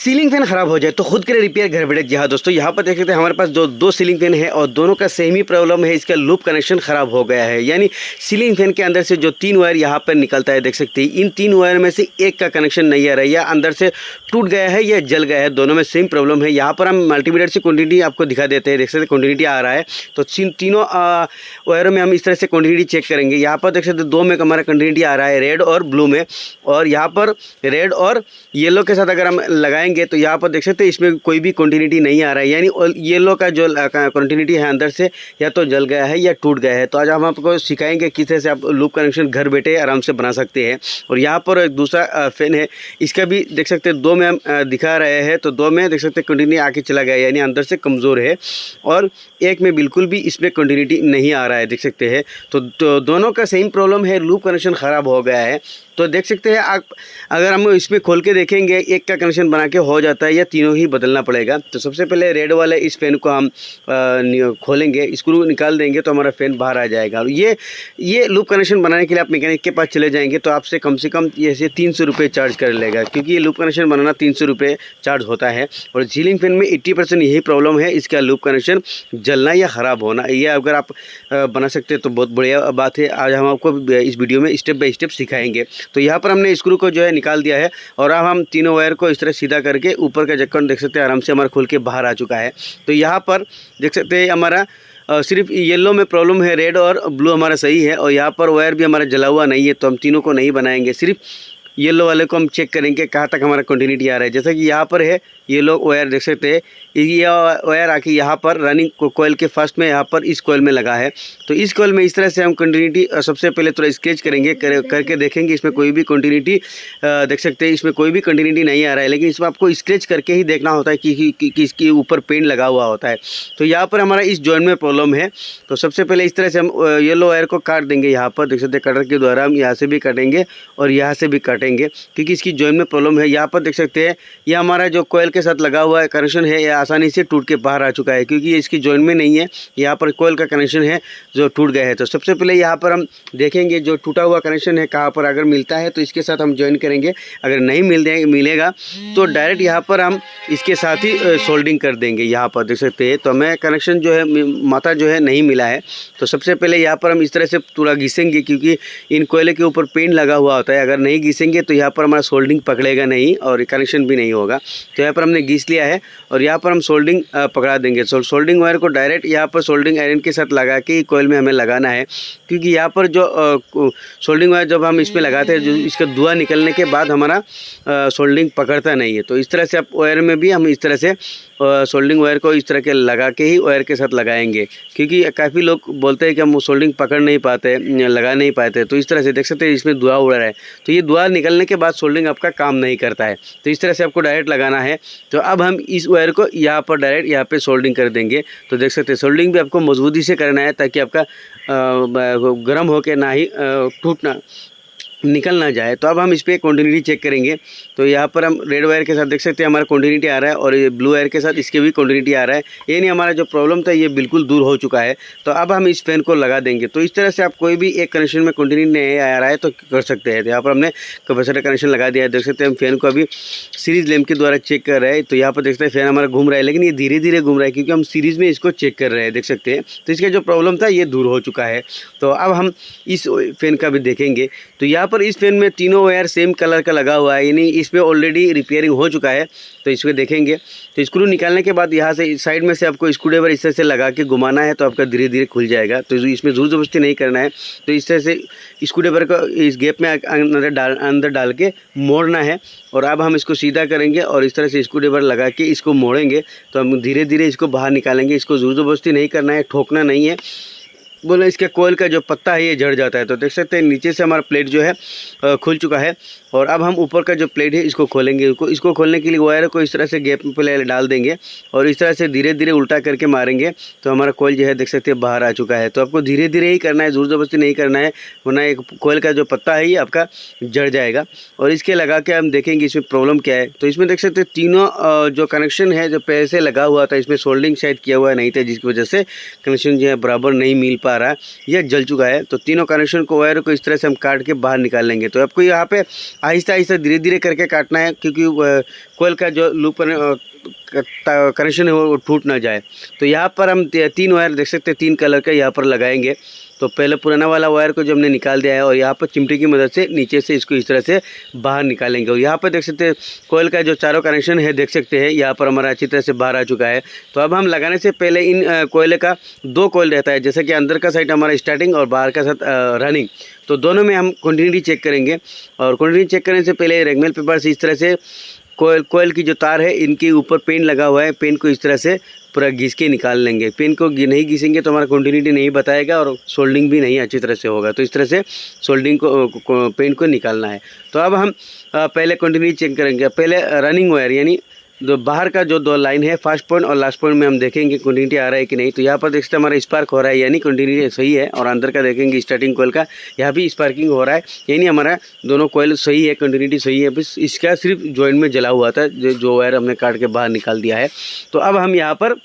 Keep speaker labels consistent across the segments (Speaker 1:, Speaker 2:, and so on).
Speaker 1: Ceiling fan ख़राब हो जाए तो खुद के लिए रिपेयर घर बैठे। जी हाँ दोस्तों, यहाँ पर देख सकते हैं हमारे पास जो दो सीलिंग फैन है और दोनों का सेम ही प्रॉब्लम है। इसका लूप कनेक्शन ख़राब हो गया है, यानी सीलिंग फैन के अंदर से जो 3 वायर यहाँ पर निकलता है, देख सकते हैं इन 3 वायर में से एक का कनेक्शन नहीं आ रहा है, या अंदर से टूट गया है या जल गया है। दोनों में सेम प्रॉब्लम है। यहाँ पर हम मल्टीमीटर से क्वान्टिटी आपको दिखा देते हैं। देख सकते हैं क्वान्टिटी आ रहा है, तो तीनों वायरों में हम इस तरह से क्वान्टिटी चेक करेंगे। यहाँ पर देख सकते हैं 2 में हमारा क्वान्टिटी आ रहा है रेड और ब्लू में, और यहाँ पर रेड और येलो के साथ अगर हम लगाएंगे तो यहाँ पर देख सकते हैं इसमें कोई भी कंटिन्यूटी नहीं आ रहा है, यानी येलो का जो कंटिन्यूटी है अंदर से या तो जल गया है या टूट गया है। तो आज हम आपको सिखाएंगे किस तरह से आप लूप कनेक्शन घर बैठे आराम से बना सकते हैं। और यहाँ पर एक दूसरा फैन है, इसका भी देख सकते हैं 2 में हम दिखा रहे हैं, तो 2 में देख सकते हैं कंटिन्यूटी आके चला गया, यानी अंदर से कमज़ोर है, और एक में बिल्कुल भी इसमें कंटिन्यूटी नहीं आ रहा है, देख सकते हैं। तो दोनों का सेम प्रॉब्लम है, लूप कनेक्शन ख़राब हो गया है। तो देख सकते हैं आप, अगर हम इसमें खोल के देखेंगे एक का कनेक्शन बना के हो जाता है या तीनों ही बदलना पड़ेगा। तो सबसे पहले रेड वाले इस फैन को हम खोलेंगे, स्क्रू निकाल देंगे तो हमारा फ़ैन बाहर आ जाएगा। और ये लूप कनेक्शन बनाने के लिए आप मैकेनिक के पास चले जाएंगे तो आपसे कम से कम ऐसे 300 रुपये चार्ज कर लेगा, क्योंकि ये लूप कनेक्शन बनाना 300 रुपये चार्ज होता है। और सीलिंग फैन में 80% यही प्रॉब्लम है, इसका लूप कनेक्शन जलना या ख़राब होना। ये अगर आप बना सकते हैं तो बहुत बढ़िया बात है। आज हम आपको इस वीडियो में स्टेप बाय स्टेप सिखाएंगे। तो यहाँ पर हमने स्क्रू को जो है निकाल दिया है, और अब हम तीनों वायर को इस तरह सीधा करके ऊपर का ढक्कन देख सकते हैं आराम से हमारा खुल के बाहर आ चुका है। तो यहाँ पर देख सकते हैं हमारा सिर्फ येलो में प्रॉब्लम है, रेड और ब्लू हमारा सही है, और यहाँ पर वायर भी हमारा जला हुआ नहीं है। तो हम तीनों को नहीं बनाएंगे, सिर्फ येलो वाले को हम चेक करेंगे कहाँ तक हमारा कंटिन्यूटी आ रहा है। जैसा कि यहाँ पर है येलो वायर, देख सकते हैं ये वायर आके यहाँ पर रनिंग कोयल के फर्स्ट में यहाँ पर इस कोयल में लगा है। तो इस कोयल में इस तरह से हम कंटिन्यूटी सबसे पहले थोड़ा स्केच करेंगे, करके देखेंगे इसमें कोई भी कंटिन्यूटी देख सकते हैं इसमें कोई भी कंटिन्यूटी नहीं आ रहा है, लेकिन इसमें आपको स्केच करके ही देखना होता है कि इसके ऊपर पेंट लगा हुआ होता है। तो यहाँ पर हमारा इस जॉइंट में प्रॉब्लम है। तो सबसे पहले इस तरह से हम येलो वायर को काट देंगे। यहाँ पर देख सकते हैं कटर के द्वारा हम यहाँ से भी काटेंगे और यहाँ से भी काटेंगे, क्योंकि इसकी जॉइंट में प्रॉब्लम है। यहाँ पर देख सकते हैं ये हमारा जो कोयल के साथ लगा हुआ है कनेक्शन है, यह आसानी से टूट के बाहर आ चुका है, क्योंकि ये इसकी जॉइंट में नहीं है। यहाँ पर कोयल का कनेक्शन है जो टूट गया है। तो सबसे पहले यहाँ पर हम देखेंगे जो टूटा हुआ कनेक्शन है कहाँ पर, अगर मिलता है तो इसके साथ हम ज्वाइन करेंगे, अगर नहीं मिलेगा तो डायरेक्ट यहाँ पर हम इसके साथ ही सोल्डिंग कर देंगे। यहाँ पर देख सकते हैं तो हमें कनेक्शन जो है माथा जो है नहीं मिला है। तो सबसे पहले यहाँ पर हम इस तरह से पूरा घिसेंगे, क्योंकि इन कोयले के ऊपर पेंट लगा हुआ होता है। अगर नहीं घिसेंगे तो यहाँ पर हमारा सोल्डिंग पकड़ेगा नहीं और कनेक्शन भी नहीं होगा। तो यहाँ पर हमने घिस लिया है और यहाँ पर हम सोल्डिंग पकड़ा देंगे। सोल्डिंग वायर को डायरेक्ट यहाँ पर सोल्डिंग आयरन के साथ लगा के कोयल में हमें लगाना है, क्योंकि यहाँ पर जो सोल्डिंग वायर जब हम इसमें लगाते हैं, जो इसका धुआं निकलने के बाद हमारा सोल्डिंग पकड़ता नहीं है। तो इस तरह से आप वायर में भी हम इस तरह से सोल्डिंग वायर को इस तरह के लगा के ही वायर के साथ लगाएंगे, क्योंकि काफ़ी लोग बोलते हैं कि हम सोल्डिंग पकड़ नहीं पाते, लगा नहीं पाते। तो इस तरह से देख सकते हैं इसमें धुआं उड़ रहा है, तो ये धुआं निकलने के बाद सोल्डिंग आपका काम नहीं करता है। तो इस तरह से आपको डायरेक्ट लगाना है। तो अब हम इस वायर को यहाँ पर डायरेक्ट यहाँ पे सोल्डिंग कर देंगे। तो देख सकते हैं सोल्डिंग भी आपको मजबूती से करना है, ताकि आपका गर्म होकर ना ही टूटना निकल ना जाए। तो अब हम इस पर कंटिन्यूटी चेक करेंगे। तो यहाँ पर हम रेड वायर के साथ देख सकते हैं हमारा कंटिन्यूटी आ रहा है, और ये ब्लू वायर के साथ इसके भी कंटिन्यूटी आ रहा है। ये नहीं, हमारा जो प्रॉब्लम था ये बिल्कुल दूर हो चुका है। तो अब हम इस फैन को लगा देंगे। तो इस तरह से आप कोई भी एक कनेक्शन में कंटिन्यूटी नहीं आ रहा है तो कर सकते हैं। तो यहाँ पर हमने कैपेसिटर कनेक्शन लगा दिया है। देख सकते हैं हम फैन को अभी सीरीज लैंप के द्वारा चेक कर रहे हैं। तो यहाँ पर देखते हैं फैन हमारा घूम रहा है, लेकिन ये धीरे धीरे घूम रहा है, क्योंकि हम सीरीज़ में इसको चेक कर रहे हैं, देख सकते हैं। तो इसका जो प्रॉब्लम था ये दूर हो चुका है। तो अब हम इस फैन का भी देखेंगे। तो यहाँ पर इस फैन में तीनों वायर सेम कलर का लगा हुआ है, यानी इस पर ऑलरेडी रिपेयरिंग हो चुका है। तो इसको देखेंगे। तो स्क्रू निकालने के बाद यहाँ से साइड में से आपको स्क्रू ड्राइवर इस तरह से लगा के घुमाना है, तो आपका धीरे धीरे खुल जाएगा। तो इसमें जोर जबरदस्ती नहीं करना है। तो इस तरह से स्क्रू ड्राइवर को इस गैप में अंदर डाल के मोड़ना है। और अब हम इसको सीधा करेंगे और इस तरह से स्क्रू ड्राइवर लगा के इसको मोड़ेंगे। तो हम धीरे धीरे इसको बाहर निकालेंगे। इसको जोर जबरदस्ती नहीं करना है, ठोकना नहीं है, बोले इसके कोयल का जो पत्ता है ये जड़ जाता है। तो देख सकते हैं नीचे से हमारा प्लेट जो है खुल चुका है। और अब हम ऊपर का जो प्लेट है इसको खोलेंगे। इसको खोलने के लिए वायर को इस तरह से गैप में पहले डाल देंगे और इस तरह से धीरे धीरे उल्टा करके मारेंगे। तो हमारा कोयल जो है देख सकते हैं बाहर आ चुका है। तो आपको धीरे धीरे ही करना है, जोर जबरदस्ती नहीं करना है, वरना एक कोयल का जो पत्ता है ये आपका जड़ जाएगा। और इसके लगा के हम देखेंगे इसमें प्रॉब्लम क्या है। तो इसमें देख सकते हैं तीनों जो कनेक्शन है जो पहले से लगा हुआ था, इसमें सोल्डिंग शायद किया हुआ नहीं था, जिसकी वजह से कनेक्शन जो है बराबर नहीं मिल पा रहा है, यह जल चुका है। तो तीनों कनेक्शन को वायर को इस तरह से हम काट के बाहर निकाल लेंगे। तो आपको यहाँ पे आहिस्ता आहिस्ता धीरे धीरे करके काटना है, क्योंकि कोयल का जो लूप कनेक्शन है वो टूट ना जाए। तो यहाँ पर हम 3 वायर देख सकते हैं, 3 कलर का यहाँ पर लगाएंगे। तो पहले पुराना वाला वायर को जो हमने निकाल दिया है और यहाँ पर चिमटी की मदद से नीचे से इसको इस तरह से बाहर निकालेंगे। और यहाँ पर देख सकते हैं कोयल का जो चारों कनेक्शन है देख सकते हैं यहाँ पर हमारा अच्छी तरह से बाहर आ चुका है। तो अब हम लगाने से पहले इन कोयले का 2 कोयल रहता है, जैसे कि अंदर का साइड हमारा स्टार्टिंग और बाहर का साइड रनिंग। तो दोनों में हम कंटिन्यूटी चेक करेंगे। और कंटिन्यूटी चेक करने से पहले रेगमेल पेपर से इस तरह से कोयल की जो तार है इनके ऊपर पेन लगा हुआ है, पेन को इस तरह से पूरा घिस के निकाल लेंगे। पेन को नहीं घिसेंगे तो हमारा कंटिन्यूटी नहीं बताएगा और सोल्डिंग भी नहीं अच्छी तरह से होगा। तो इस तरह से सोल्डिंग को पेन को निकालना है। तो अब हम पहले कंटिन्यूटी चेक करेंगे। पहले रनिंग वायर यानी जो बाहर का जो 2 लाइन है, फर्स्ट पॉइंट और लास्ट पॉइंट में हम देखेंगे कंटिन्यूटी आ रहा है कि नहीं। तो यहाँ पर देख सकते हैं हमारा स्पार्क हो रहा है, यानी कंटिन्यूटी सही है। और अंदर का देखेंगे स्टार्टिंग कोयल का, यहाँ भी स्पार्किंग हो रहा है, यानी हमारा दोनों कोयल सही है, कंटिन्यूटी सही है। बस इसका सिर्फ जॉइंट में जला हुआ था, जो वायर हमने काट के बाहर निकाल दिया है। तो अब हम यहाँ पर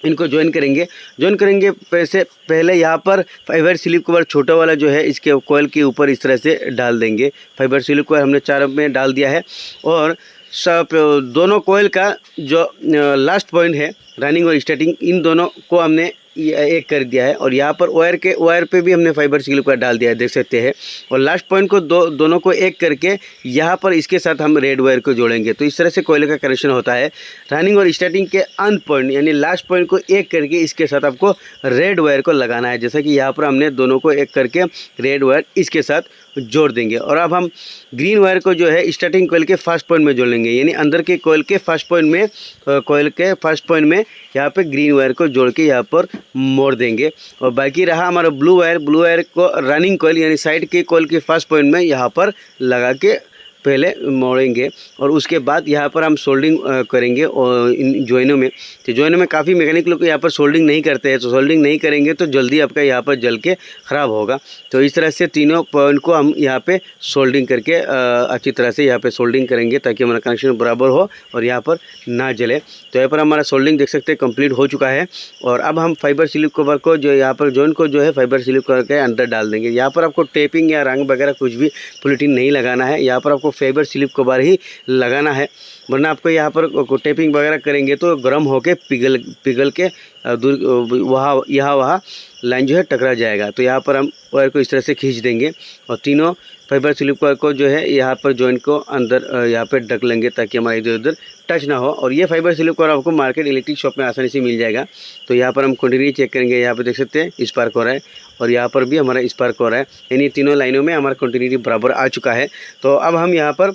Speaker 1: इनको ज्वाइन करेंगे पहले यहाँ पर फाइबर स्लिप कवर छोटा वाला जो है इसके कोयल के ऊपर इस तरह से डाल देंगे। फाइबर स्लिप कवर हमने 4 में डाल दिया है। और सब दोनों कोयल का जो लास्ट पॉइंट है रनिंग और स्टार्टिंग, इन दोनों को हमने एक कर दिया है। और यहाँ पर वायर पे भी हमने फाइबर स्लिप कवर डाल दिया है, देख सकते हैं। और लास्ट पॉइंट को दोनों को एक करके यहाँ पर इसके साथ हम रेड वायर को जोड़ेंगे। तो इस तरह से कोयल का कनेक्शन होता है। रनिंग और स्टार्टिंग के अंत पॉइंट यानी लास्ट पॉइंट को एक करके इसके साथ आपको रेड वायर को लगाना है, जैसा कि यहाँ पर हमने दोनों को एक करके रेड वायर इसके साथ जोड़ देंगे। और अब हम ग्रीन वायर को जो है स्टार्टिंग कोयल के फर्स्ट पॉइंट में जोड़ लेंगे, यानी अंदर के कोयल के फर्स्ट पॉइंट में यहाँ पे ग्रीन वायर को जोड़ के यहाँ पर मोड़ देंगे। और बाकी रहा हमारा ब्लू वायर को रनिंग कोयल यानी साइड के कोयल के फर्स्ट पॉइंट में यहाँ पर लगा के पहले मोड़ेंगे। और उसके बाद यहाँ पर हम सोल्डिंग करेंगे और इन जॉइनों में। तो जॉइनों में काफ़ी मैकेनिक लोग यहाँ पर सोल्डिंग नहीं करते हैं, तो सोल्डिंग नहीं करेंगे तो जल्दी आपका यहाँ पर जल के ख़राब होगा। तो इस तरह से तीनों पॉइंट को हम यहाँ पे सोल्डिंग करके अच्छी तरह से यहाँ पे सोल्डिंग करेंगे ताकि हमारा कनेक्शन बराबर हो और यहाँ पर ना जले। तो यहाँ पर हमारा सोल्डिंग देख सकते हैं कंप्लीट हो चुका है। और अब हम फाइबर स्लिप कवर को जो यहाँ पर जॉइंट को जो है फाइबर स्लिप कवर के अंदर डाल देंगे। यहाँ पर आपको टेपिंग या रंग वगैरह कुछ भी पॉलिथीन नहीं लगाना है, यहाँ पर आपको फाइबर स्लिप कवर ही लगाना है। वरना आपको यहाँ पर टेपिंग वगैरह करेंगे तो गर्म होके पिघल के वहाँ लाइन जो है टकरा जाएगा। तो यहाँ पर हम वायर को इस तरह से खींच देंगे और तीनों फाइबर स्लिप कवर को जो है यहाँ पर जॉइंट को अंदर यहाँ पे ढक लेंगे ताकि हमारा इधर उधर टच ना हो। और ये फाइबर स्लिप कवर आपको मार्केट इलेक्ट्रिक शॉप में आसानी से मिल जाएगा। तो यहाँ पर हम कंटिन्यू चेक करेंगे, यहाँ पे देख सकते हैं स्पार्क हो रहा है और यहाँ पर भी हमारा स्पार्क हो रहा है, यानी तीनों लाइनों में हमारा कंटिन्यूटी बराबर आ चुका है। तो अब हम यहाँ पर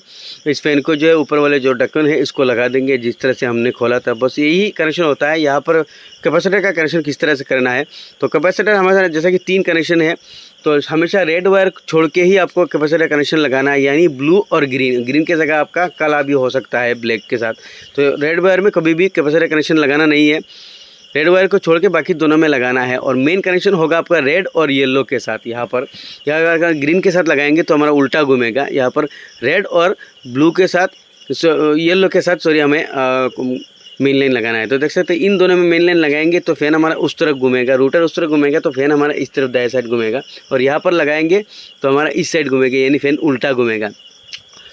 Speaker 1: इस फैन को जो है ऊपर वाले जो ढक्कन है इसको लगा देंगे जिस तरह से हमने खोला था। बस यही कनेक्शन होता है। यहाँ पर कैपेसिटर का कनेक्शन किस तरह से करना है, तो कैपेसिटर हमारे जैसा कि 3 कनेक्शन है, तो हमेशा रेड वायर छोड़ के ही आपको कैपेसिटर कनेक्शन लगाना है, यानी ब्लू और ग्रीन के जगह आपका काला भी हो सकता है ब्लैक के साथ। तो रेड वायर में कभी भी कैपेसिटर कनेक्शन लगाना नहीं है, रेड वायर को छोड़ के बाकी दोनों में लगाना है। और मेन कनेक्शन होगा आपका रेड और येलो के साथ। यहाँ अगर ग्रीन के साथ लगाएंगे तो हमारा उल्टा घूमेगा। यहाँ पर रेड और ब्लू के साथ येलो के साथ हमें मेन लाइन लगाना है। तो देख सकते हैं इन दोनों में मेन लाइन लगाएंगे तो फैन हमारा उस तरफ घूमेगा, रूटर उस तरफ घूमेगा तो फैन हमारा इस तरफ दाएं साइड घूमेगा। और यहाँ पर लगाएंगे तो हमारा इस साइड घूमेगा, यानी फैन उल्टा घूमेगा।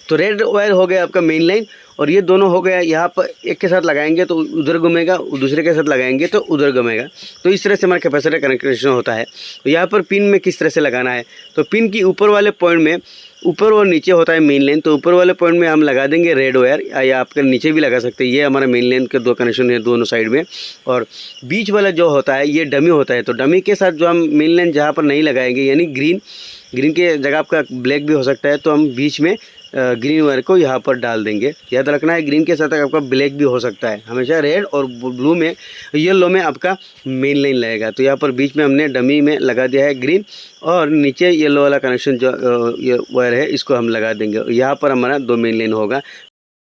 Speaker 1: तो रेड वायर हो गया आपका मेन लाइन और ये दोनों हो गया। यहाँ पर एक के साथ लगाएंगे तो उधर घूमेगा, दूसरे के साथ लगाएंगे तो उधर घूमेगा। तो इस तरह से हमारा कैपेसिटर कनेक्शन होता है। तो यहाँ पर पिन में किस तरह से लगाना है, तो पिन की ऊपर वाले पॉइंट में ऊपर और नीचे होता है मेन लाइन, तो ऊपर वाले पॉइंट में हम लगा देंगे रेड वायर, या आपके नीचे भी लगा सकते हैं। ये हमारा मेन लाइन के 2 कनेक्शन है दोनों साइड में। और बीच वाला जो होता है ये डमी होता है, तो डमी के साथ जो हम मेन लाइन जहाँ पर नहीं लगाएंगे, यानी ग्रीन के जगह आपका ब्लैक भी हो सकता है, तो हम बीच में ग्रीन वायर को यहाँ पर डाल देंगे। याद रखना है ग्रीन के साथ आपका ब्लैक भी हो सकता है, हमेशा रेड और ब्लू में येलो में आपका मेन लाइन लगेगा। तो यहाँ पर बीच में हमने डमी में लगा दिया है ग्रीन और नीचे येलो वाला कनेक्शन जो ये वायर है इसको हम लगा देंगे। यहाँ पर हमारा 2 मेन लाइन होगा।